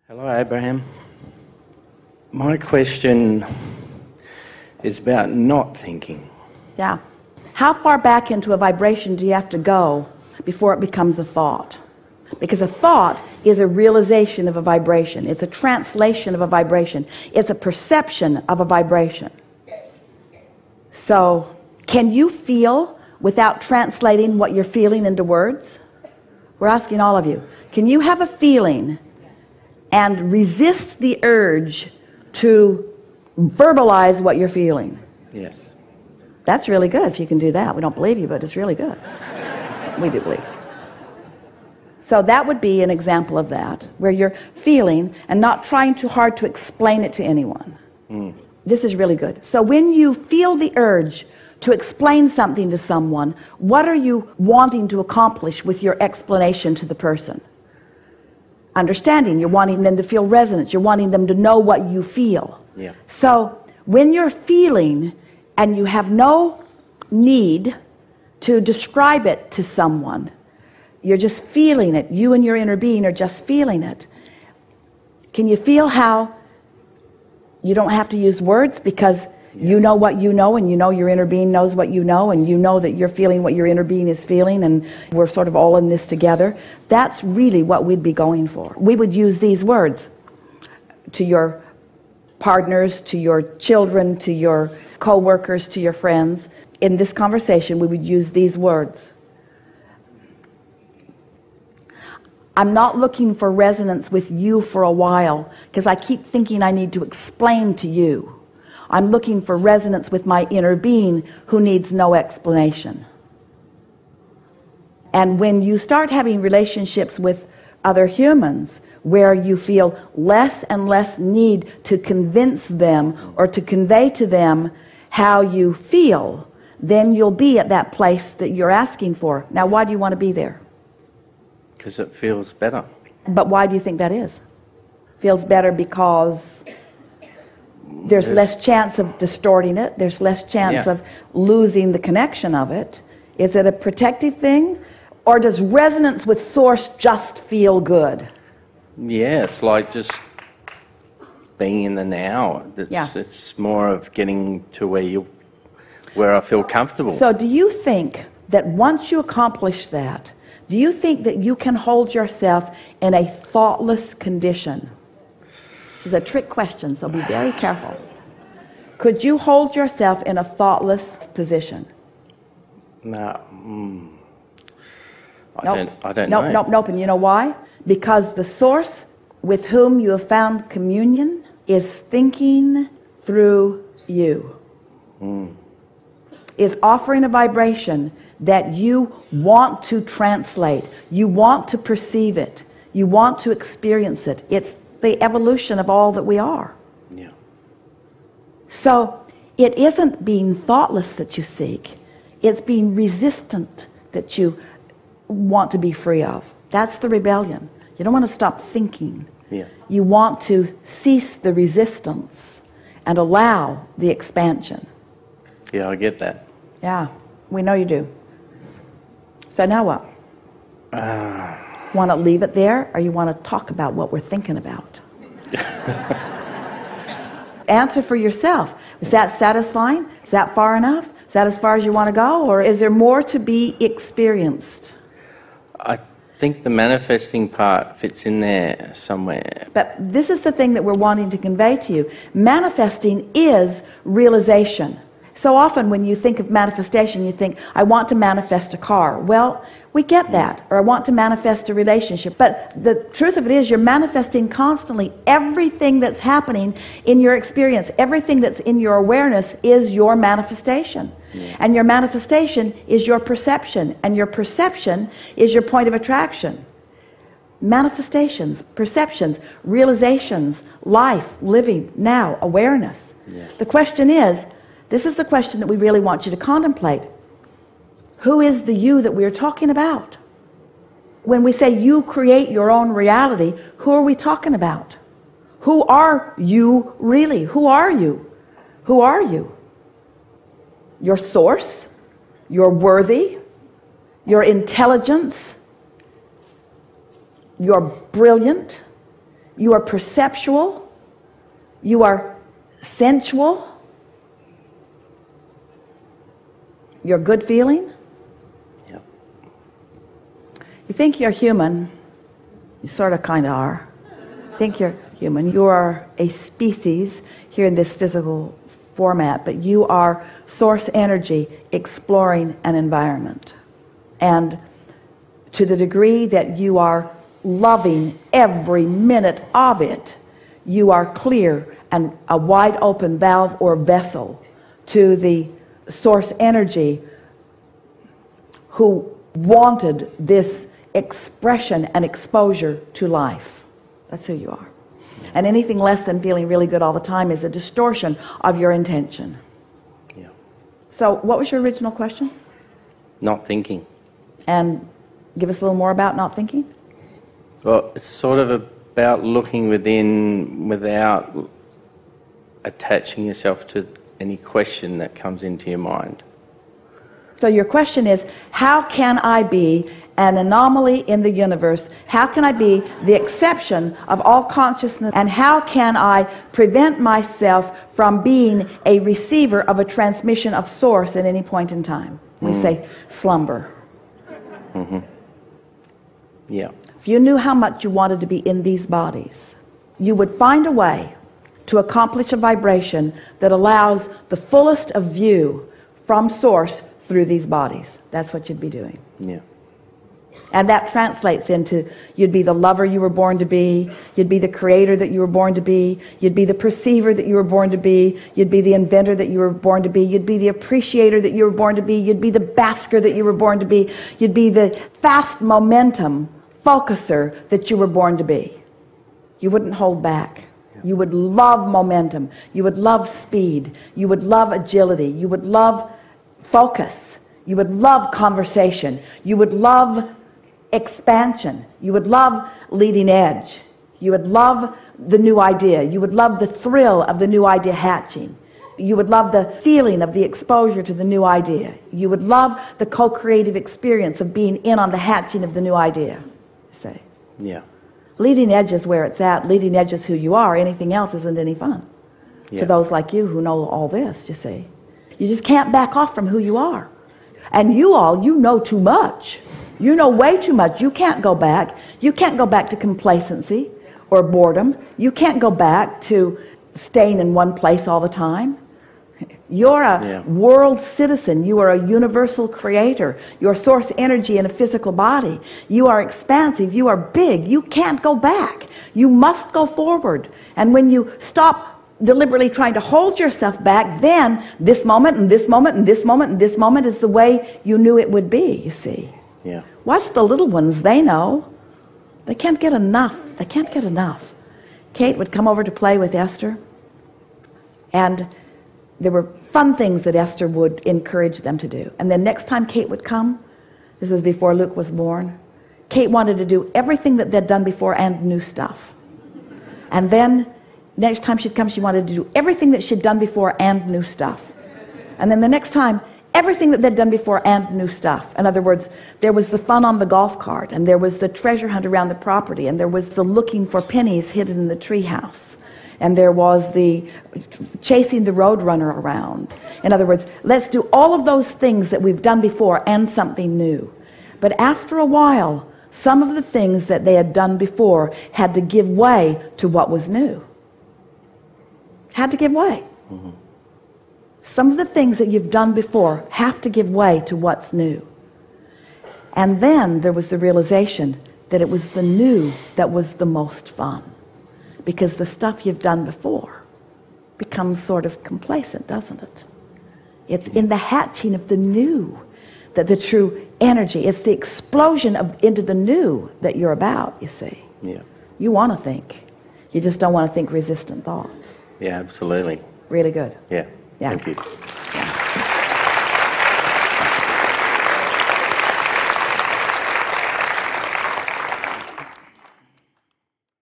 Hello, Abraham. My question is about not thinking. Yeah. How far back into a vibration do you have to go before it becomes a thought? Because a thought is a realization of a vibration. It's a translation of a vibration. It's a perception of a vibration. So, can you feel without translating what you're feeling into words? We're asking all of you. Can you have a feeling and resist the urge to verbalize what you're feeling? Yes. That's really good if you can do that. We don't believe you, but it's really good. We do believe. So that would be an example of that, where you're feeling and not trying too hard to explain it to anyone. This is really good. So when you feel the urge to explain something to someone, what are you wanting to accomplish with your explanation to the person? Understanding. You're wanting them to feel resonance. You're wanting them to know what you feel. Yeah. So when you're feeling and you have no need to describe it to someone, you're just feeling it. You and your inner being are just feeling it. Can you feel how you don't have to use words because you know what you know, and you know your inner being knows what you know, and you know that you're feeling what your inner being is feeling, and we're sort of all in this together? That's really what we'd be going for. We would use these words to your partners, to your children, to your co-workers, to your friends. In this conversation, we would use these words. I'm not looking for resonance with you for a while because I keep thinking I need to explain to you. I'm looking for resonance with my inner being who needs no explanation. And when you start having relationships with other humans where you feel less and less need to convince them or to convey to them how you feel, then you'll be at that place that you're asking for. Now, why do you want to be there? Because it feels better. But why do you think that is? Feels better because there's less chance of distorting it. There's less chance of losing the connection of it. Is it a protective thing? Or does resonance with source just feel good? Yeah, it's like just being in the now. It's more of getting to where I feel comfortable. So do you think that once you accomplish that, do you think that you can hold yourself in a thoughtless condition? This is a trick question, so be very careful. Could you hold yourself in a thoughtless position? No. I don't know. Nope. And you know why? Because the source with whom you have found communion is thinking through you. Is offering a vibration that you want to translate. You want to perceive it. You want to experience it. It's the evolution of all that we are. Yeah. So it isn't being thoughtless that you seek. It's being resistant that you want to be free of. That's the rebellion. You don't want to stop thinking. Yeah. You want to cease the resistance and allow the expansion. Yeah, I get that. Yeah, we know you do. So now what? Want to leave it there, or you want to talk about what we're thinking about? Answer for yourself. Is that satisfying? Is that far enough? Is that as far as you want to go? Or is there more to be experienced? I think the manifesting part fits in there somewhere. But this is the thing that we're wanting to convey to you. Manifesting is realization. So often when you think of manifestation, you think, I want to manifest a car. Well, we get that. Or I want to manifest a relationship. But the truth of it is you're manifesting constantly. Everything that's happening in your experience, everything that's in your awareness is your manifestation. Yeah. And your manifestation is your perception. And your perception is your point of attraction. Manifestations, perceptions, realizations, life, living, now, awareness. Yeah. The question is, this is the question that we really want you to contemplate. Who is the you that we're talking about? When we say you create your own reality, who are we talking about? Who are you really? Who are you? Who are you? Your source, your worthy, your intelligence, your brilliant, You are perceptual. You are sensual. You're good feeling. Yep. You think you're human. You sort of kind of are. Think you're human. You are a species here in this physical format, but you are source energy exploring an environment. And to the degree that you are loving every minute of it, you are clear and a wide open valve or vessel to the source energy who wanted this expression and exposure to life. That's who you are. And anything less than feeling really good all the time is a distortion of your intention. Yeah. So what was your original question? Not thinking. And give us a little more about not thinking. Well, it's sort of about looking within without attaching yourself to any question that comes into your mind. So your question is, how can I be an anomaly in the universe? How can I be the exception of all consciousness? And how can I prevent myself from being a receiver of a transmission of source at any point in time? We say slumber. Mm-hmm. Yeah. If you knew how much you wanted to be in these bodies, you would find a way to accomplish a vibration that allows the fullest of view from source through these bodies. That's what you'd be doing. Yeah. And that translates into you'd be the lover you were born to be, you'd be the creator that you were born to be, you'd be the perceiver that you were born to be, you'd be the inventor that you were born to be, you'd be the appreciator that you were born to be, you'd be the basker that you were born to be, you'd be the fast momentum focuser that you were born to be. You wouldn't hold back. You would love momentum. You would love speed. You would love agility. You would love focus. You would love conversation. You would love expansion. You would love leading edge. You would love the new idea. You would love the thrill of the new idea hatching. You would love the feeling of the exposure to the new idea. You would love the co-creative experience of being in on the hatching of the new idea. Say. Yeah. Leading edge is where it's at. Leading edge is who you are. Anything else isn't any fun. Yeah. To those like you who know all this, you see. You just can't back off from who you are. And you know too much. You know way too much. You can't go back. You can't go back to complacency or boredom. You can't go back to staying in one place all the time. You're a world citizen. You are a universal creator. You're source energy in a physical body. You are expansive. You are big. You can't go back. You must go forward. And when you stop deliberately trying to hold yourself back, then this moment and this moment and this moment and this moment is the way you knew it would be, you see. Yeah. Watch the little ones. They know. They can't get enough. They can't get enough. Kate would come over to play with Esther, and there were fun things that Esther would encourage them to do. And then next time Kate would come, this was before Luke was born, Kate wanted to do everything that they'd done before and new stuff. And then next time she'd come, she wanted to do everything that she'd done before and new stuff. And then the next time, everything that they'd done before and new stuff. In other words, there was the fun on the golf cart, and there was the treasure hunt around the property, and there was the looking for pennies hidden in the treehouse. And there was the chasing the roadrunner around. In other words, let's do all of those things that we've done before and something new. But after a while, some of the things that they had done before had to give way to what was new. Had to give way. Mm-hmm. Some of the things that you've done before have to give way to what's new. And then there was the realization that it was the new that was the most fun. Because the stuff you've done before becomes sort of complacent, doesn't it? It's in the hatching of the new that the true energy, it's the explosion into the new that you're about, you see. Yeah. You want to think. You just don't want to think resistant thoughts. Yeah, absolutely. Really good. Yeah. Yeah. Thank you.